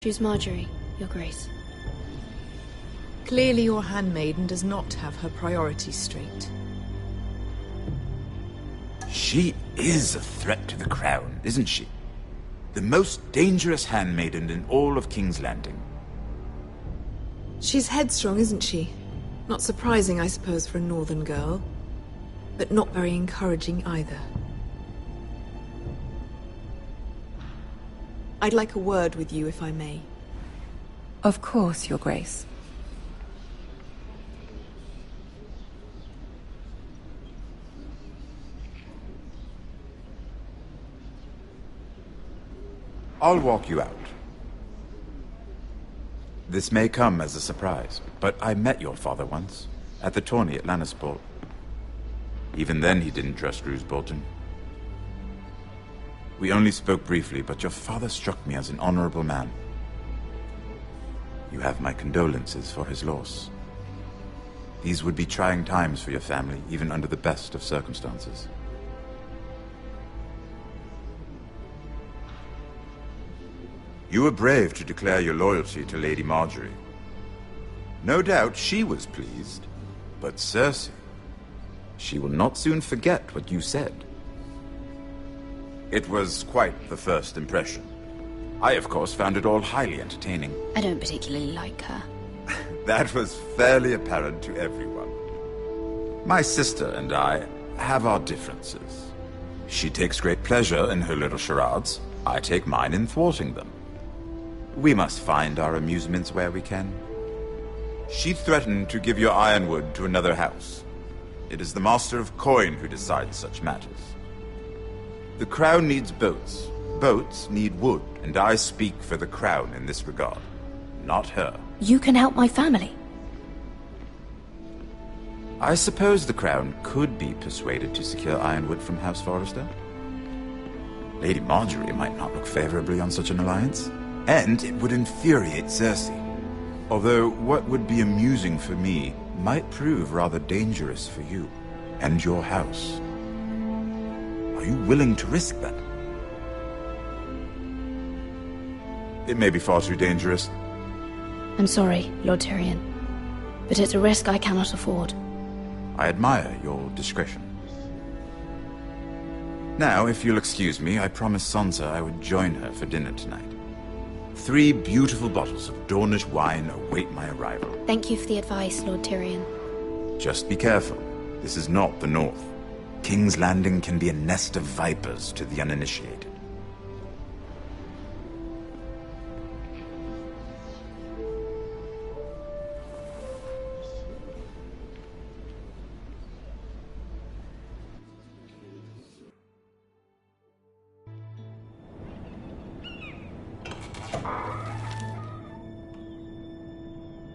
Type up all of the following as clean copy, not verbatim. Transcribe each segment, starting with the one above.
Choose Marjorie, Your Grace. Clearly your handmaiden does not have her priorities straight. She is a threat to the crown, isn't she? The most dangerous handmaiden in all of King's Landing. She's headstrong, isn't she? Not surprising, I suppose, for a northern girl. But not very encouraging either. I'd like a word with you, if I may. Of course, Your Grace. I'll walk you out. This may come as a surprise, but I met your father once, at the tourney at Lannisport. Even then he didn't trust Roose Bolton. We only spoke briefly, but your father struck me as an honorable man. You have my condolences for his loss. These would be trying times for your family, even under the best of circumstances. You were brave to declare your loyalty to Lady Marjorie. No doubt she was pleased, but Cersei, she will not soon forget what you said. It was quite the first impression. I, of course, found it all highly entertaining. I don't particularly like her. That was fairly apparent to everyone. My sister and I have our differences. She takes great pleasure in her little charades. I take mine in thwarting them. We must find our amusements where we can. She threatened to give your ironwood to another house. It is the Master of Coin who decides such matters. The crown needs boats. Boats need wood, and I speak for the crown in this regard, not her. You can help my family. I suppose the crown could be persuaded to secure ironwood from House Forrester. Lady Marjorie might not look favorably on such an alliance. And it would infuriate Cersei. Although what would be amusing for me might prove rather dangerous for you and your house. Are you willing to risk that? It may be far too dangerous. I'm sorry, Lord Tyrion, but it's a risk I cannot afford. I admire your discretion. Now, if you'll excuse me, I promised Sansa I would join her for dinner tonight. 3 beautiful bottles of Dornish wine await my arrival. Thank you for the advice, Lord Tyrion. Just be careful. This is not the North. King's Landing can be a nest of vipers to the uninitiated.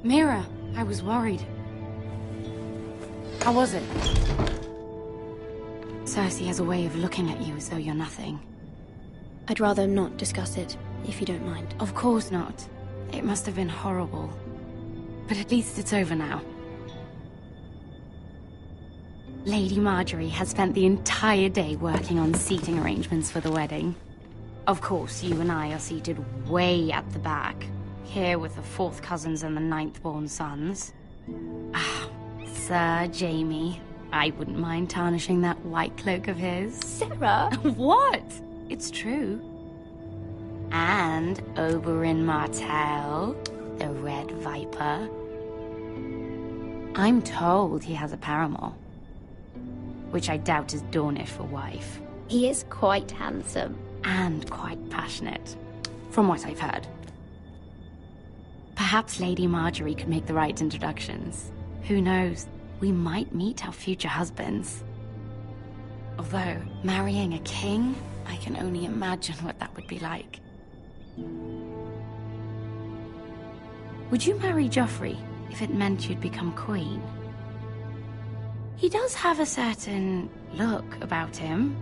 Mira, I was worried. How was it? Cersei has a way of looking at you as though you're nothing. I'd rather not discuss it, if you don't mind. Of course not. It must have been horrible. But at least it's over now. Lady Marjorie has spent the entire day working on seating arrangements for the wedding. Of course, you and I are seated way at the back. Here with the 4th cousins and the 9th-born sons. Ah, Sir Jaime. I wouldn't mind tarnishing that white cloak of his. Sarah! What? It's true. And Oberyn Martell, the Red Viper. I'm told he has a paramour. Which I doubt is Dornish for wife. He is quite handsome. And quite passionate, from what I've heard. Perhaps Lady Marjorie could make the right introductions. Who knows? We might meet our future husbands. Although, marrying a king, I can only imagine what that would be like. Would you marry Joffrey if it meant you'd become queen? He does have a certain look about him,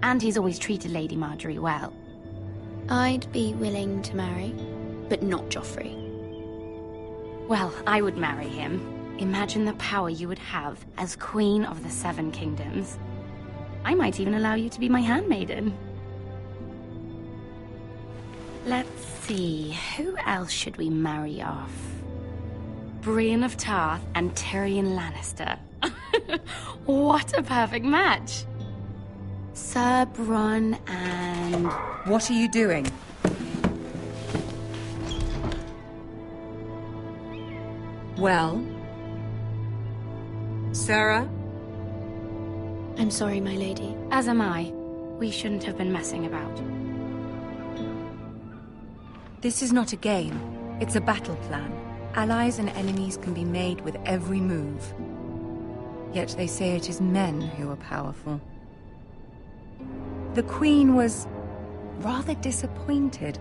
and he's always treated Lady Marjorie well. I'd be willing to marry, but not Joffrey. Well, I would marry him. Imagine the power you would have as Queen of the 7 Kingdoms. I might even allow you to be my handmaiden. Let's see, who else should we marry off? Brienne of Tarth and Tyrion Lannister. What a perfect match! Sir Bronn and... What are you doing? Well? Sarah? I'm sorry, my lady. As am I. We shouldn't have been messing about. This is not a game. It's a battle plan. Allies and enemies can be made with every move. Yet they say it is men who are powerful. The Queen was rather disappointed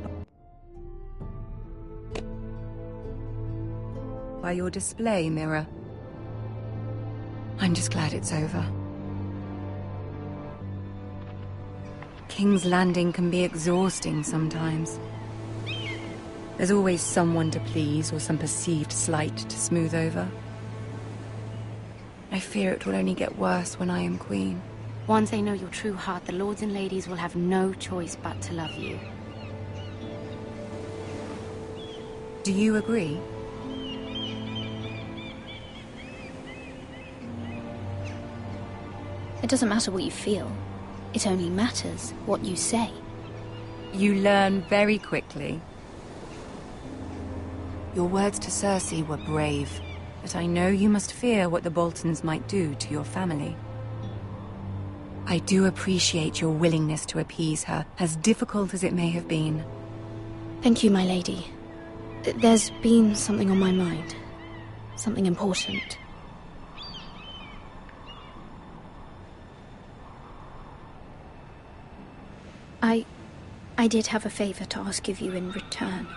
by your display, Mira. I'm just glad it's over. King's Landing can be exhausting sometimes. There's always someone to please or some perceived slight to smooth over. I fear it will only get worse when I am queen. Once they know your true heart, the lords and ladies will have no choice but to love you. Do you agree? It doesn't matter what you feel. It only matters what you say. You learn very quickly. Your words to Cersei were brave, but I know you must fear what the Boltons might do to your family. I do appreciate your willingness to appease her, as difficult as it may have been. Thank you, my lady. There's been something on my mind. Something important. I did have a favor to ask of you in return.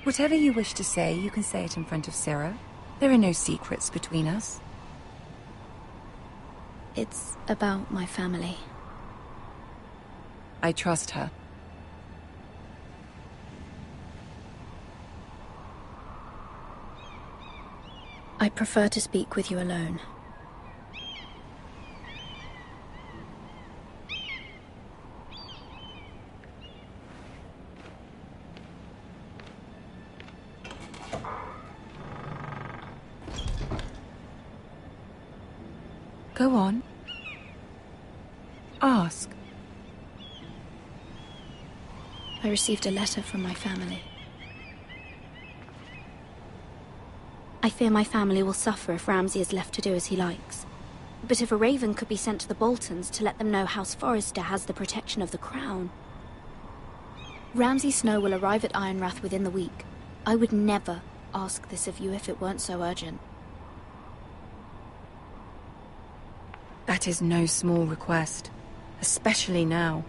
Whatever you wish to say, you can say it in front of Sarah. There are no secrets between us. It's about my family. I trust her. I prefer to speak with you alone. Go on. Ask. I received a letter from my family. I fear my family will suffer if Ramsay is left to do as he likes. But if a raven could be sent to the Boltons to let them know House Forrester has the protection of the crown. Ramsay Snow will arrive at Ironrath within the week. I would never ask this of you if it weren't so urgent. That is no small request, especially now.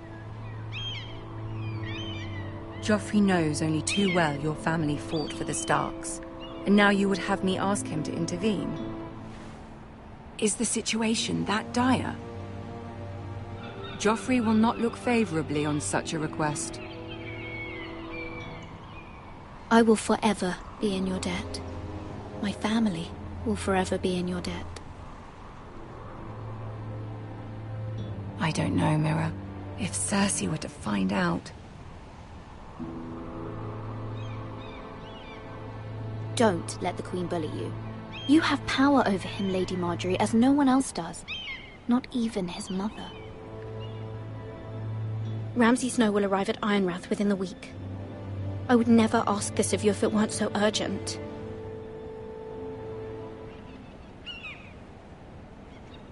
Joffrey knows only too well your family fought for the Starks, and now you would have me ask him to intervene. Is the situation that dire? Joffrey will not look favorably on such a request. I will forever be in your debt. My family will forever be in your debt. I don't know, Mira. If Cersei were to find out... Don't let the Queen bully you. You have power over him, Lady Marjorie, as no one else does. Not even his mother. Ramsay Snow will arrive at Ironrath within the week. I would never ask this of you if it weren't so urgent.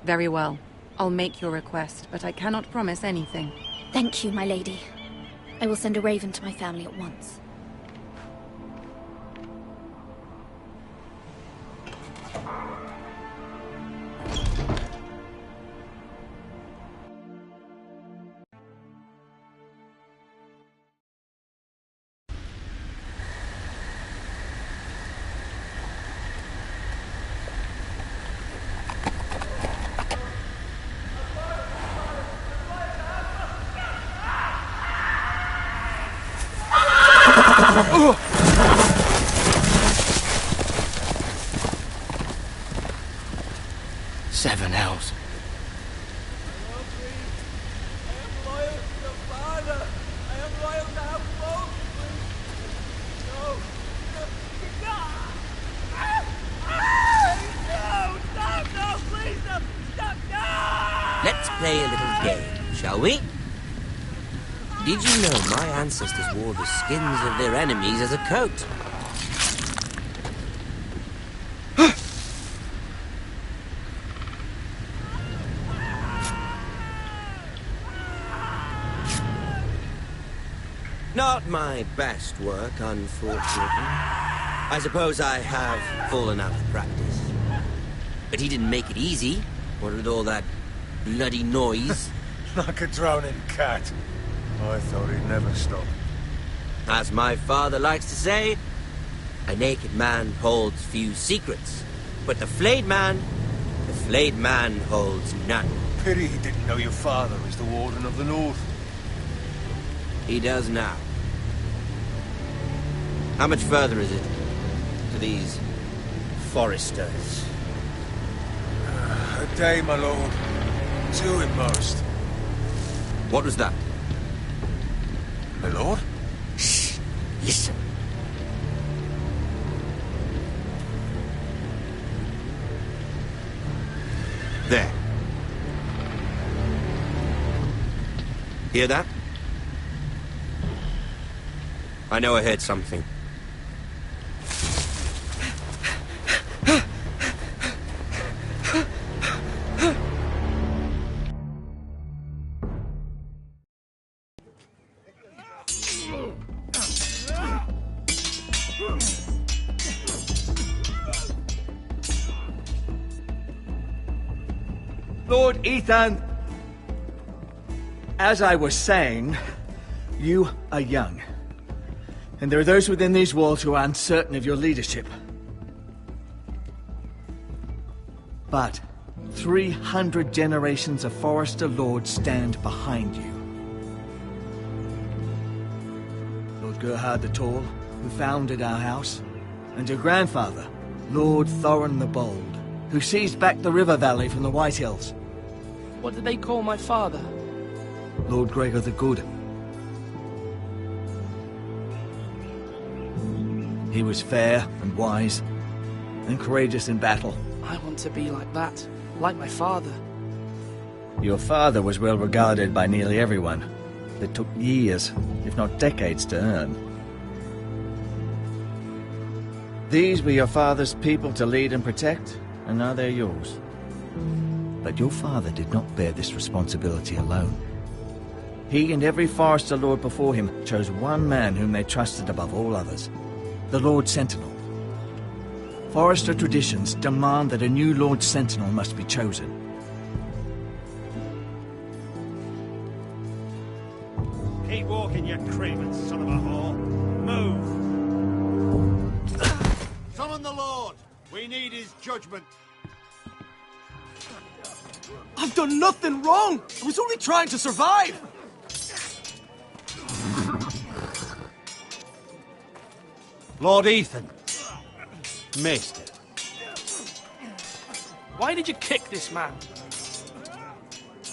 Very well. I'll make your request, but I cannot promise anything. Thank you, my lady. I will send a raven to my family at once. Seven hells. shall we? Did you know my ancestors wore the skins of their enemies as a coat? Not my best work, unfortunately. I suppose I have fallen out of practice. But he didn't make it easy, what with all that bloody noise. Like a drowning cat. I thought he'd never stop. As my father likes to say, a naked man holds few secrets, but the flayed man holds none. Pity he didn't know your father was the Warden of the North. He does now. How much further is it to these foresters? A day, my lord. 2 at most. What was that? My lord? Shh! Listen. There. Hear that? I know I heard something. Lord Ethan, as I was saying, you are young. And there are those within these walls who are uncertain of your leadership. But 300 generations of Forester Lords stand behind you. Lord Gerhard the Tall, who founded our house, and your grandfather, Lord Thorin the Bold, who seized back the river valley from the White Hills. What did they call my father? Lord Gregor the Good. He was fair and wise, and courageous in battle. I want to be like that, like my father. Your father was well regarded by nearly everyone. It took years, if not decades, to earn. These were your father's people to lead and protect, and now they're yours. But your father did not bear this responsibility alone. He and every Forester Lord before him chose one man whom they trusted above all others, the Lord Sentinel. Forester traditions demand that a new Lord Sentinel must be chosen. Keep walking, you craven son of a whore. Move! Summon the Lord! We need his judgment. I've done nothing wrong! I was only trying to survive! Lord Ethan. Maester. Why did you kick this man?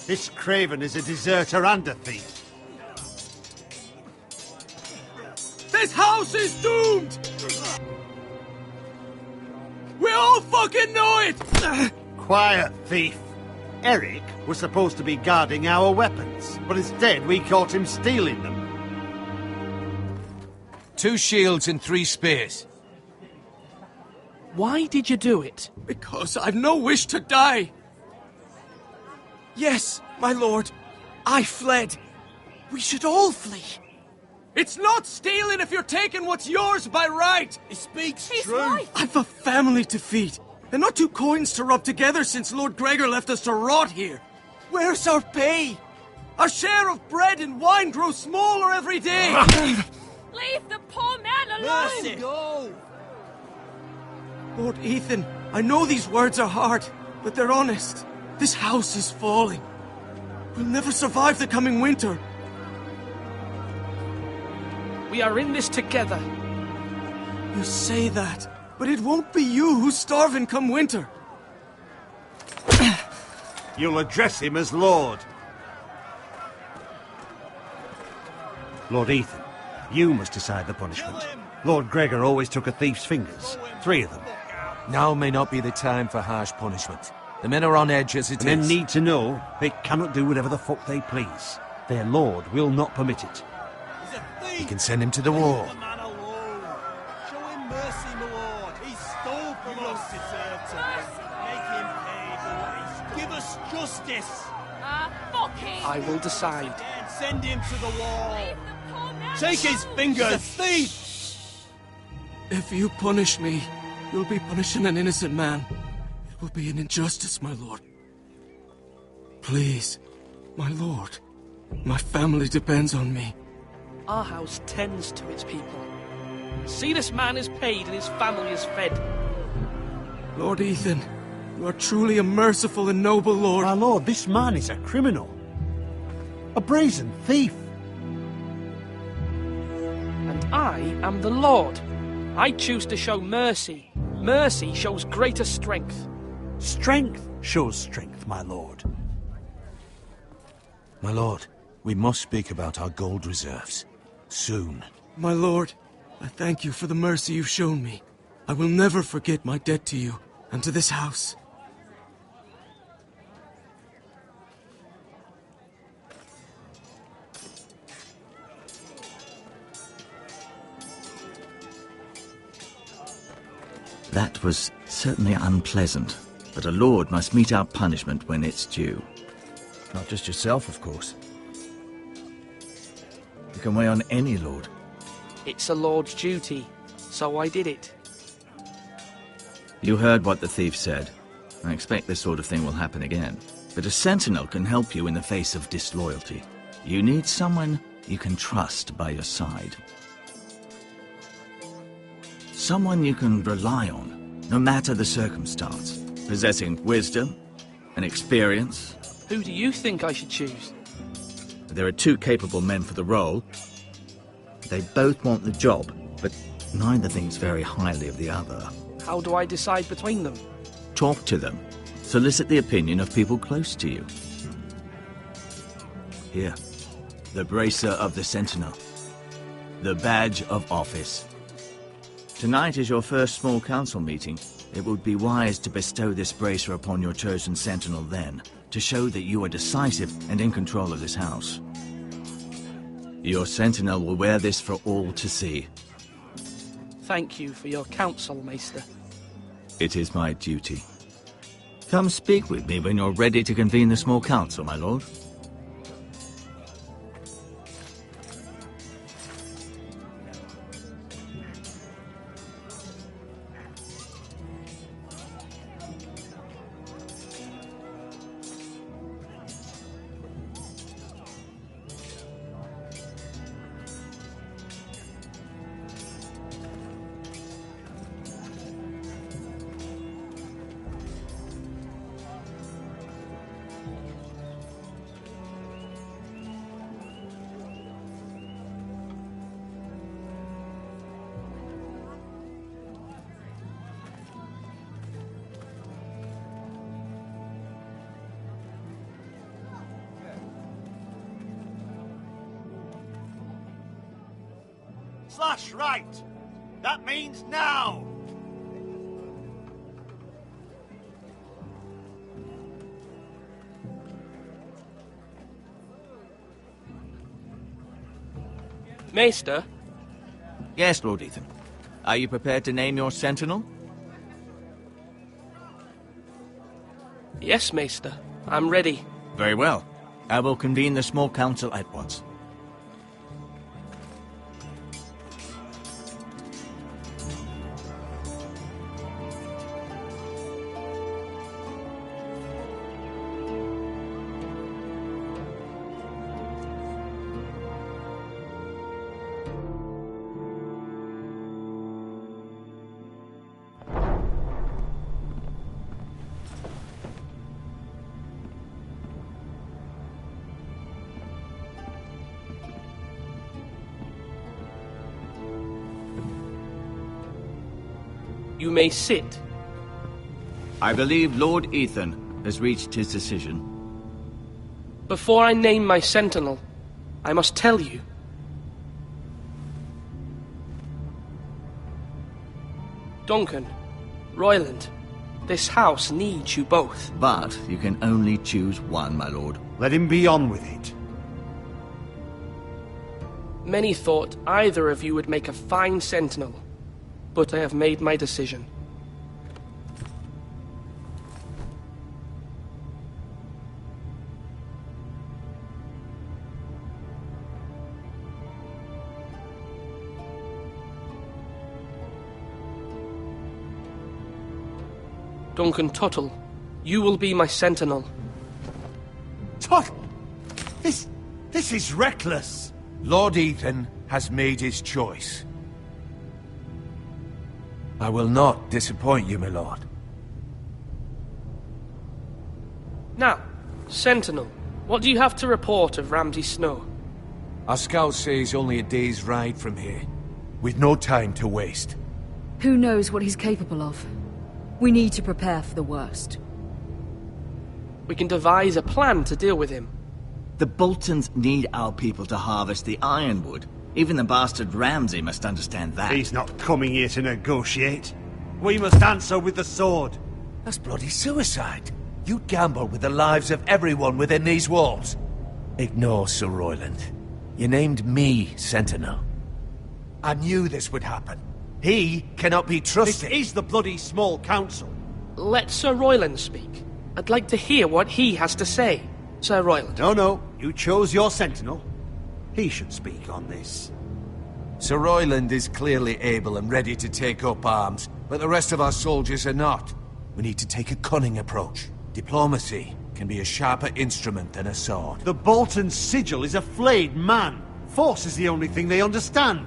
This craven is a deserter and a thief. This house is doomed! We all fucking know it! Quiet, thief. Eric was supposed to be guarding our weapons, but instead we caught him stealing them. 2 shields and 3 spears. Why did you do it? Because I've no wish to die. Yes, my lord. I fled. We should all flee. It's not stealing if you're taking what's yours by right. He speaks He's true. right. I've a family to feed, and not 2 coins to rub together since Lord Gregor left us to rot here. Where's our pay? Our share of bread and wine grows smaller every day. Leave the poor man alone! Mercy. Go. Lord Ethan, I know these words are hard, but they're honest. This house is falling. We'll never survive the coming winter. We are in this together. You say that, but it won't be you who's starving come winter. You'll address him as Lord. Lord Ethan, you must decide the punishment. Lord Gregor always took a thief's fingers. 3 of them. Now may not be the time for harsh punishment. The men are on edge as it is. Men need to know they cannot do whatever the fuck they please. Their lord will not permit it. We can send him to the wall. Show him mercy, my lord. He stole from us. Make him pay for what he's... Give us justice. Fuck him. I will decide. Send him to the wall. Take his fingers. Thief! If you punish me, you'll be punishing an innocent man. It will be an injustice, my lord. Please, my lord. My family depends on me. Our house tends to its people. See, this man is paid and his family is fed. Lord Ethan, you are truly a merciful and noble lord. My lord, this man is a criminal. A brazen thief. And I am the lord. I choose to show mercy. Mercy shows greater strength. Strength shows strength, my lord. My lord, we must speak about our gold reserves. Soon. My lord, I thank you for the mercy you've shown me. I will never forget my debt to you and to this house. That was certainly unpleasant, but a lord must mete out punishment when it's due. Not just yourself, of course. You can weigh on any lord. It's a lord's duty, so I did it. You heard what the thief said. I expect this sort of thing will happen again. But a sentinel can help you in the face of disloyalty. You need someone you can trust by your side. Someone you can rely on, no matter the circumstance. Possessing wisdom and experience. Who do you think I should choose? There are two capable men for the role. They both want the job, but neither thinks very highly of the other. How do I decide between them? Talk to them. Solicit the opinion of people close to you. Here, the bracer of the Sentinel. The badge of office. Tonight is your first small council meeting. It would be wise to bestow this bracer upon your chosen Sentinel then, to show that you are decisive and in control of this house. Your Sentinel will wear this for all to see. Thank you for your counsel, Maester. It is my duty. Come speak with me when you're ready to convene the small council, my lord. Slash right! That means now! Maester? Yes, Lord Ethan. Are you prepared to name your Sentinel? Yes, Maester. I'm ready. Very well. I will convene the small council at once. You may sit. I believe Lord Ethan has reached his decision. Before I name my Sentinel, I must tell you. Duncan, Royland, This house needs you both. But you can only choose one, my lord. Let him be on with it. Many thought either of you would make a fine sentinel, but I have made my decision. Duncan Tuttle, you will be my sentinel. Tuttle! This is reckless! Lord Ethan has made his choice. I will not disappoint you, my lord. Now, Sentinel, what do you have to report of Ramsay Snow? Our scouts say he's only a day's ride from here. We've no time to waste. Who knows what he's capable of? We need to prepare for the worst. We can devise a plan to deal with him. The Boltons need our people to harvest the ironwood. Even the bastard Ramsay must understand that. He's not coming here to negotiate. We must answer with the sword. That's bloody suicide. You'd gamble with the lives of everyone within these walls. Ignore Sir Royland. You named me Sentinel. I knew this would happen. He cannot be trusted. This is the bloody small council. Let Sir Royland speak. I'd like to hear what he has to say. Sir Royland. No. You chose your sentinel. He should speak on this. Sir Royland is clearly able and ready to take up arms, but the rest of our soldiers are not. We need to take a cunning approach. Diplomacy can be a sharper instrument than a sword. The Bolton sigil is a flayed man. Force is the only thing they understand.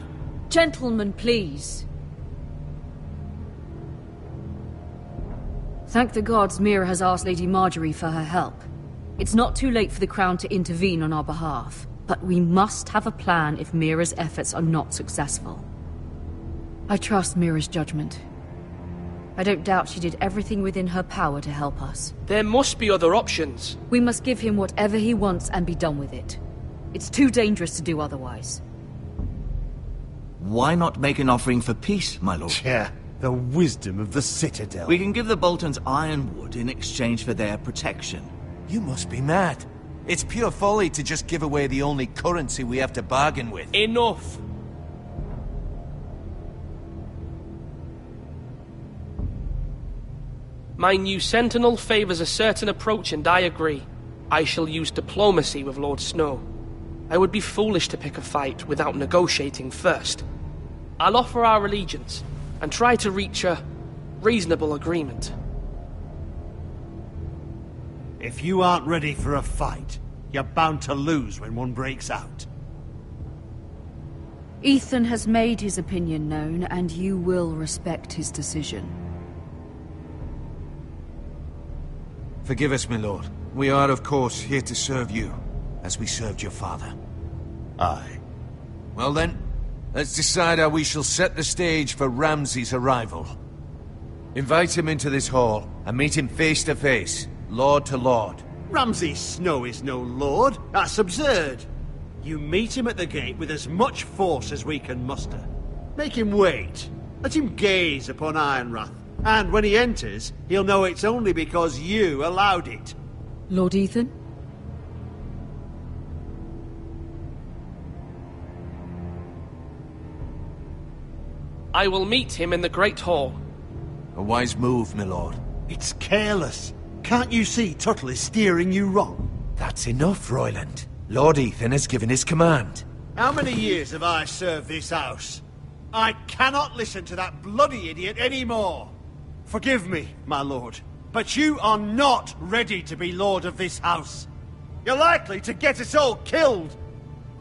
Gentlemen, please. Thank the gods Mira has asked Lady Marjorie for her help. It's not too late for the Crown to intervene on our behalf, but we must have a plan if Mira's efforts are not successful. I trust Mira's judgment. I don't doubt she did everything within her power to help us. There must be other options. We must give him whatever he wants and be done with it. It's too dangerous to do otherwise. Why not make an offering for peace, my lord? Yeah, the wisdom of the Citadel. We can give the Boltons ironwood in exchange for their protection. You must be mad. It's pure folly to just give away the only currency we have to bargain with. Enough! My new sentinel favors a certain approach, and I agree. I shall use diplomacy with Lord Snow. I would be foolish to pick a fight without negotiating first. I'll offer our allegiance, and try to reach a reasonable agreement. If you aren't ready for a fight, you're bound to lose when one breaks out. Ethan has made his opinion known, and you will respect his decision. Forgive us, my lord. We are, of course, here to serve you, as we served your father. Aye. Well then, let's decide how we shall set the stage for Ramsay's arrival. Invite him into this hall, and meet him face to face, lord to lord. Ramsay Snow is no lord. That's absurd. You meet him at the gate with as much force as we can muster. Make him wait. Let him gaze upon Ironrath. And when he enters, he'll know it's only because you allowed it. Lord Ethan? I will meet him in the Great Hall. A wise move, my lord. It's careless. Can't you see Tuttle is steering you wrong? That's enough, Royland. Lord Ethan has given his command. How many years have I served this house? I cannot listen to that bloody idiot anymore. Forgive me, my lord, but you are not ready to be lord of this house. You're likely to get us all killed.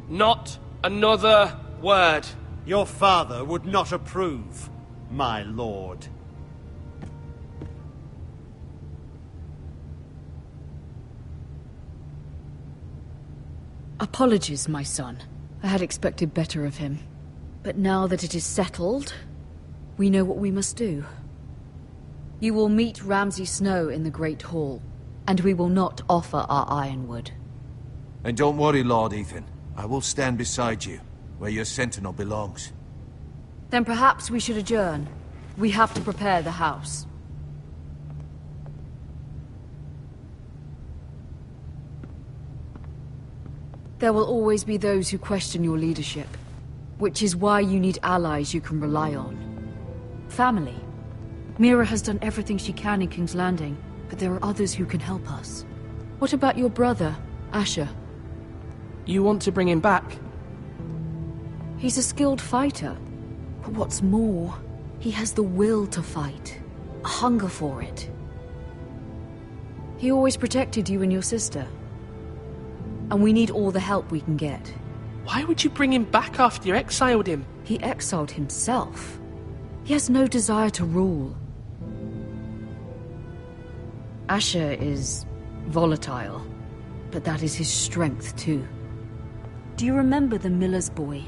Not another word. Your father would not approve, my lord. Apologies, my son. I had expected better of him. But now that it is settled, we know what we must do. You will meet Ramsay Snow in the Great Hall, and we will not offer our ironwood. And don't worry, Lord Ethan. I will stand beside you, where your sentinel belongs. Then perhaps we should adjourn. We have to prepare the house. There will always be those who question your leadership, which is why you need allies you can rely on. Family. Mira has done everything she can in King's Landing, but there are others who can help us. What about your brother, Asher? You want to bring him back? He's a skilled fighter, but what's more, he has the will to fight, a hunger for it. He always protected you and your sister, and we need all the help we can get. Why would you bring him back after you exiled him? He exiled himself. He has no desire to rule. Asher is volatile, but that is his strength too. Do you remember the miller's boy?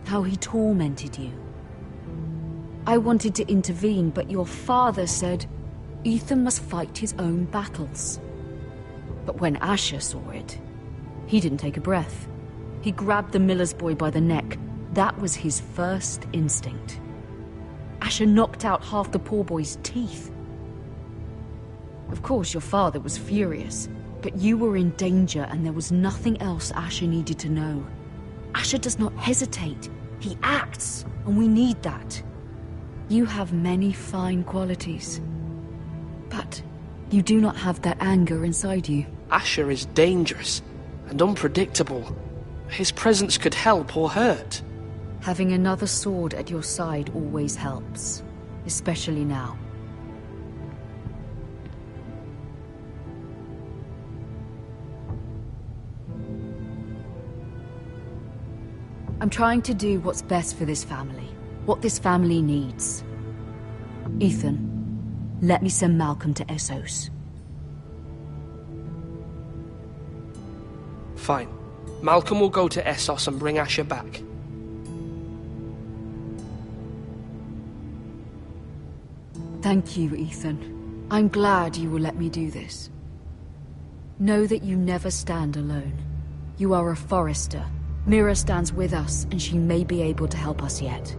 How he tormented you? I wanted to intervene, but your father said Ethan must fight his own battles. But when Asher saw it, he didn't take a breath. He grabbed the miller's boy by the neck. That was his first instinct. Asher knocked out half the poor boy's teeth. Of course, your father was furious, but you were in danger and there was nothing else Asher needed to know. Asher does not hesitate. He acts, and we need that. You have many fine qualities, but you do not have that anger inside you. Asher is dangerous and unpredictable. His presence could help or hurt. Having another sword at your side always helps, especially now. I'm trying to do what's best for this family, what this family needs. Ethan, let me send Malcolm to Essos. Fine. Malcolm will go to Essos and bring Asher back. Thank you, Ethan. I'm glad you will let me do this. Know that you never stand alone. You are a Forrester. Mira stands with us, and she may be able to help us yet.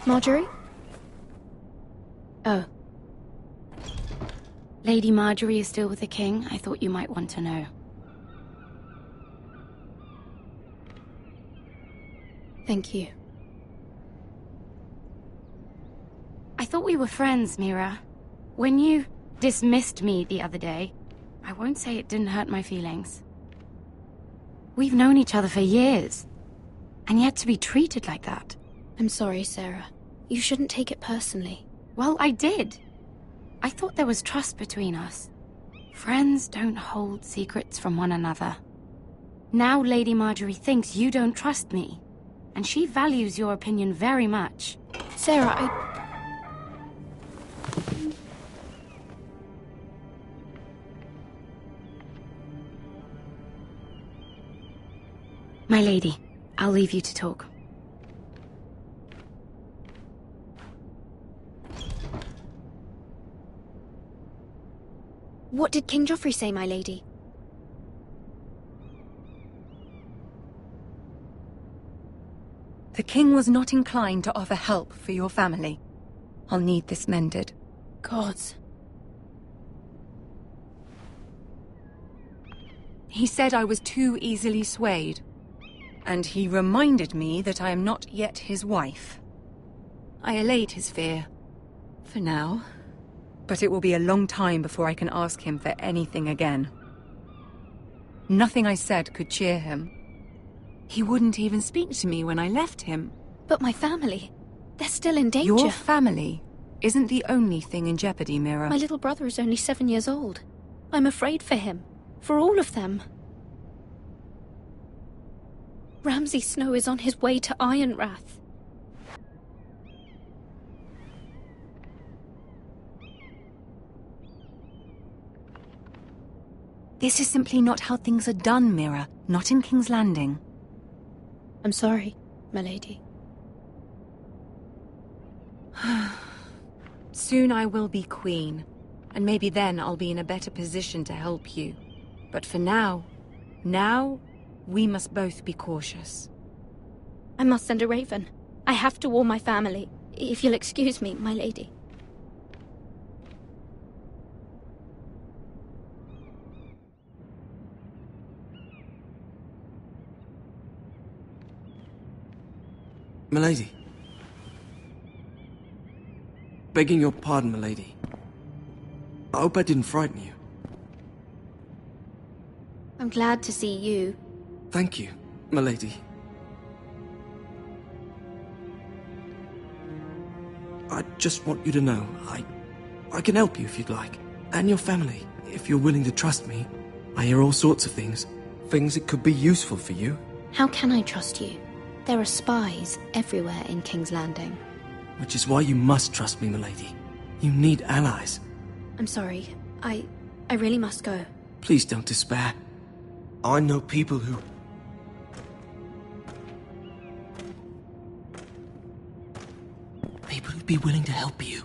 Marjorie? Oh. Lady Marjorie is still with the king. I thought you might want to know. Thank you. I thought we were friends, Mira. When you dismissed me the other day, I won't say it didn't hurt my feelings. We've known each other for years, and yet to be treated like that. I'm sorry, Sarah. You shouldn't take it personally. Well, I did. I thought there was trust between us. Friends don't hold secrets from one another. Now Lady Marjorie thinks you don't trust me, and she values your opinion very much. Sarah, My lady, I'll leave you to talk. What did King Joffrey say, my lady? The king was not inclined to offer help for your family. I'll need this mended. Gods. He said I was too easily swayed. And he reminded me that I am not yet his wife. I allayed his fear. For now. But it will be a long time before I can ask him for anything again. Nothing I said could cheer him. He wouldn't even speak to me when I left him. But my family, they're still in danger. Your family isn't the only thing in jeopardy, Mira. My little brother is only 7 years old. I'm afraid for him. For all of them. Ramsay Snow is on his way to Ironrath. This is simply not how things are done, Mira. Not in King's Landing. I'm sorry, my lady. Soon I will be queen, and maybe then I'll be in a better position to help you. But for now, we must both be cautious. I must send a raven. I have to warn my family. If you'll excuse me, my lady. Milady. Begging your pardon, milady. I hope I didn't frighten you. I'm glad to see you. Thank you, milady. I just want you to know, I can help you if you'd like. And your family, if you're willing to trust me. I hear all sorts of things. Things that could be useful for you. How can I trust you? There are spies everywhere in King's Landing. Which is why you must trust me, milady. You need allies. I'm sorry. I really must go. Please don't despair. I know people who... People who'd be willing to help you.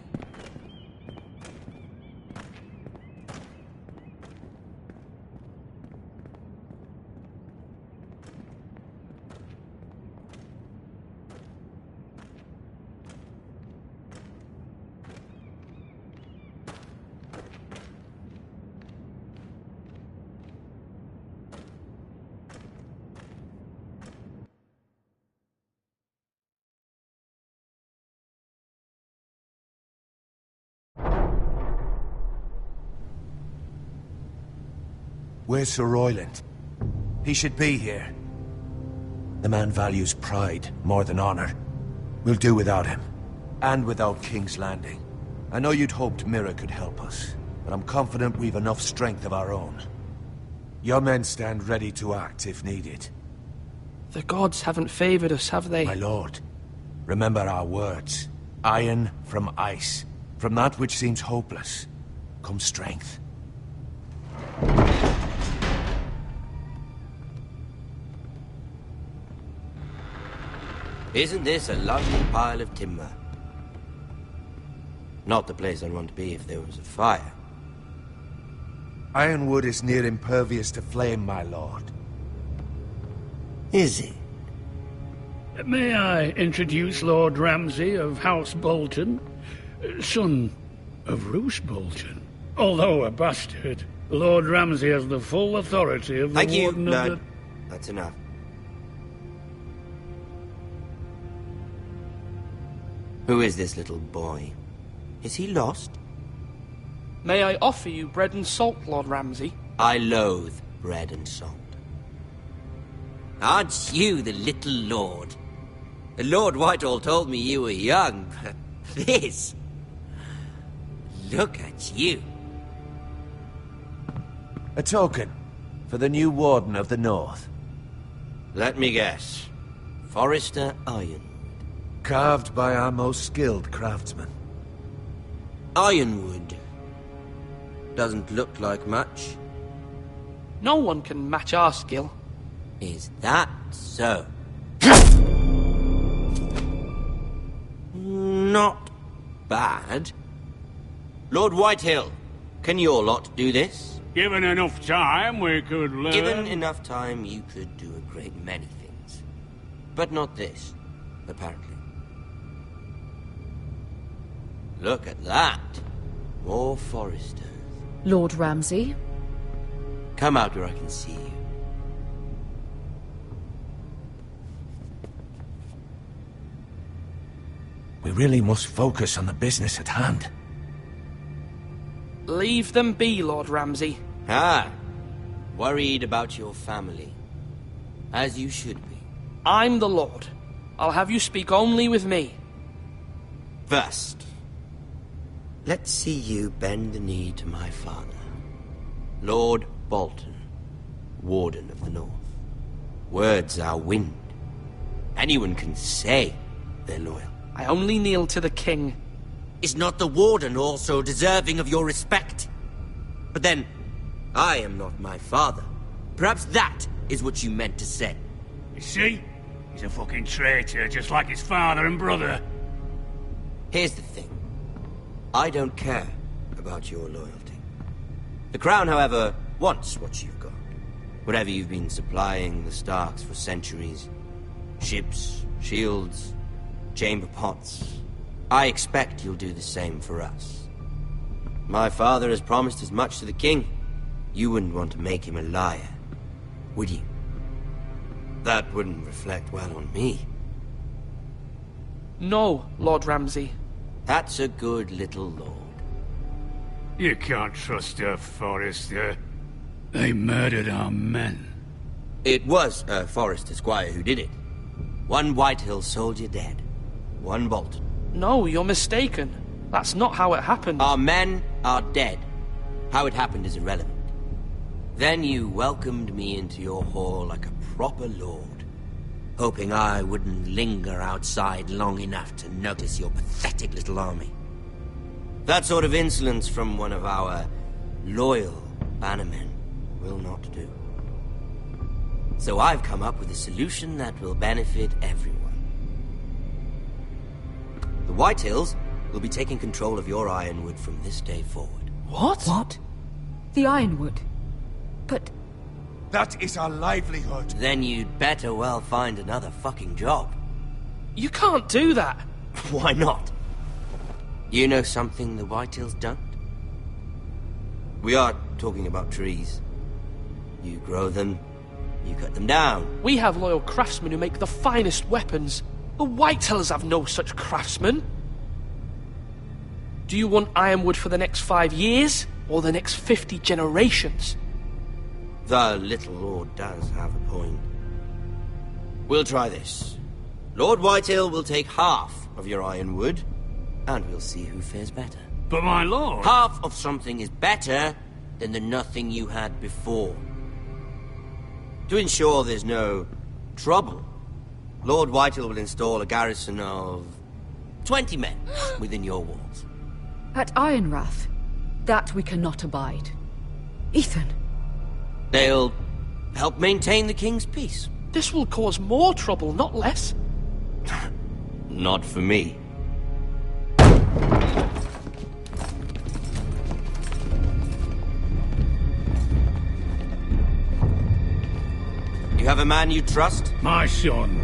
Where's Sir Royland? He should be here. The man values pride more than honor. We'll do without him. And without King's Landing. I know you'd hoped Mira could help us, but I'm confident we've enough strength of our own. Your men stand ready to act if needed. The gods haven't favored us, have they? My lord, remember our words. Iron from ice. From that which seems hopeless comes strength. Isn't this a lovely pile of timber? Not the place I'd want to be if there was a fire. Ironwood is near impervious to flame, my lord. Is it? May I introduce Lord Ramsay of House Bolton, son of Roose Bolton. Although a bastard, Lord Ramsay has the full authority of the Thank you, Warden of the... That's enough. Who is this little boy? Is he lost? May I offer you bread and salt, Lord Ramsay? I loathe bread and salt. Aren't you the little lord? Lord Whitehall told me you were young, but this... Look at you. A token for the new Warden of the North. Let me guess. Forrester Ironwood. Carved by our most skilled craftsmen. Ironwood. Doesn't look like much. No one can match our skill. Is that so? Not bad. Lord Whitehill, can your lot do this? Given enough time, we could learn... Given enough time, you could do a great many things. But not this, apparently. Look at that. More Foresters. Lord Ramsay? Come out where I can see you. We really must focus on the business at hand. Leave them be, Lord Ramsay. Ah, worried about your family. As you should be. I'm the Lord. I'll have you speak only with me. First, let's see you bend the knee to my father. Lord Bolton, Warden of the North. Words are wind. Anyone can say they're loyal. I only kneel to the king. Is not the Warden also deserving of your respect? But then, I am not my father. Perhaps that is what you meant to say. You see? He's a fucking traitor, just like his father and brother. Here's the thing. I don't care about your loyalty. The Crown, however, wants what you've got. Whatever you've been supplying the Starks for centuries. Ships, shields, chamber pots. I expect you'll do the same for us. My father has promised as much to the king. You wouldn't want to make him a liar, would you? That wouldn't reflect well on me. No, Lord Ramsay. That's a good little lord. You can't trust her, Forrester. They murdered our men. It was a Forrester squire who did it. One Whitehill soldier dead. One Bolton. No, you're mistaken. That's not how it happened. Our men are dead. How it happened is irrelevant. Then you welcomed me into your hall like a proper lord, hoping I wouldn't linger outside long enough to notice your pathetic little army. That sort of insolence from one of our loyal bannermen will not do. So I've come up with a solution that will benefit everyone. The Whitehills will be taking control of your Ironwood from this day forward. What? What? The Ironwood? But... That is our livelihood. Then you'd better well find another fucking job. You can't do that. Why not? You know something the Whitehills don't? We are talking about trees. You grow them, you cut them down. We have loyal craftsmen who make the finest weapons. The Whitehills have no such craftsmen. Do you want Ironwood for the next 5 years, or the next 50 generations? The little lord does have a point. We'll try this. Lord Whitehill will take half of your Ironwood, and we'll see who fares better. But my lord... Half of something is better than the nothing you had before. To ensure there's no trouble, Lord Whitehill will install a garrison of 20 men within your walls. At Ironrath? That we cannot abide. Ethan! They'll help maintain the king's peace. This will cause more trouble, not less. Not for me. You have a man you trust? My son,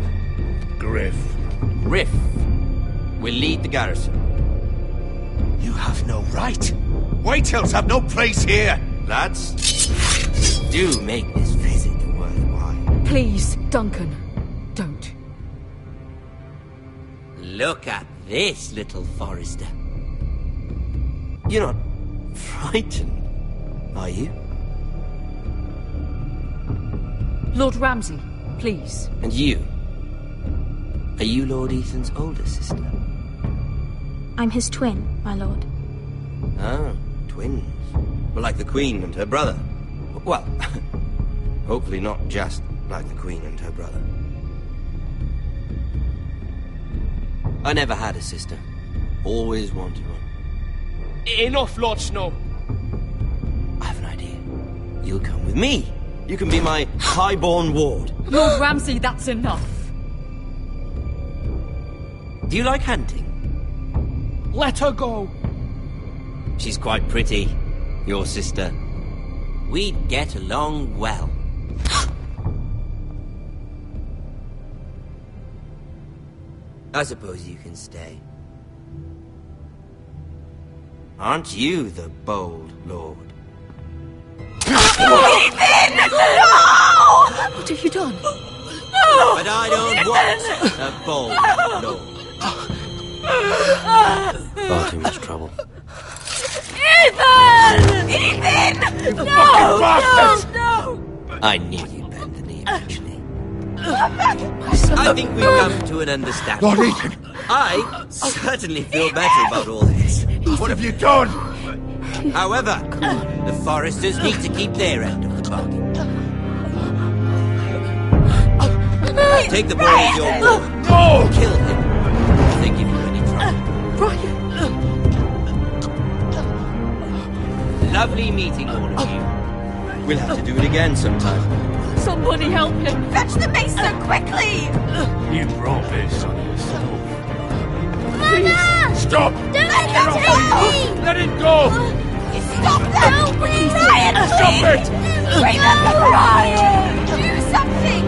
Griff. Griff will lead the garrison. You have no right. Whitehills have no place here. Lads, do make this visit worthwhile. Please, Duncan, don't. Look at this, little Forrester. You're not frightened, are you? Lord Ramsay, please. And you? Are you Lord Ethan's older sister? I'm his twin, my lord. Oh, twins. Well, like the Queen and her brother. Well, hopefully not just like the Queen and her brother. I never had a sister. Always wanted one. Enough, Lord Snow. I have an idea. You'll come with me. You can be my highborn ward. Lord Ramsay, that's enough. Do you like hunting? Let her go. She's quite pretty, your sister. We'd get along well. I suppose you can stay. Aren't you the bold lord? Ethan! No! What have you done? No! But I don't want a bold lord. Far too much trouble. Ethan! Ethan! No! No! I knew you'd bend the knee eventually. I think we've come to an understanding. Lord Ethan! I certainly feel better about all this. What have you done? However, the Foresters need to keep their end of the bargain. Take the boy as your wolf. No! Kill him. They give you any trouble. Brian! Lovely meeting all of you. We'll have to do it again sometime. Somebody help him! Fetch the maester quickly! You brought this on yourself. Mama! Stop! Don't let him take me! Let it go! Stop them! Please! Ryan, please! Stop it! Remember Ryan! Do something!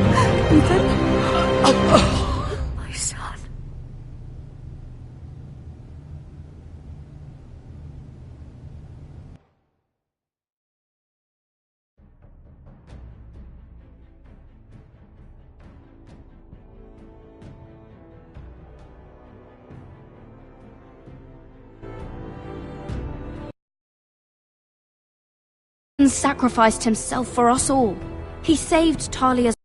My son. Sacrificed himself for us all. He saved Talia's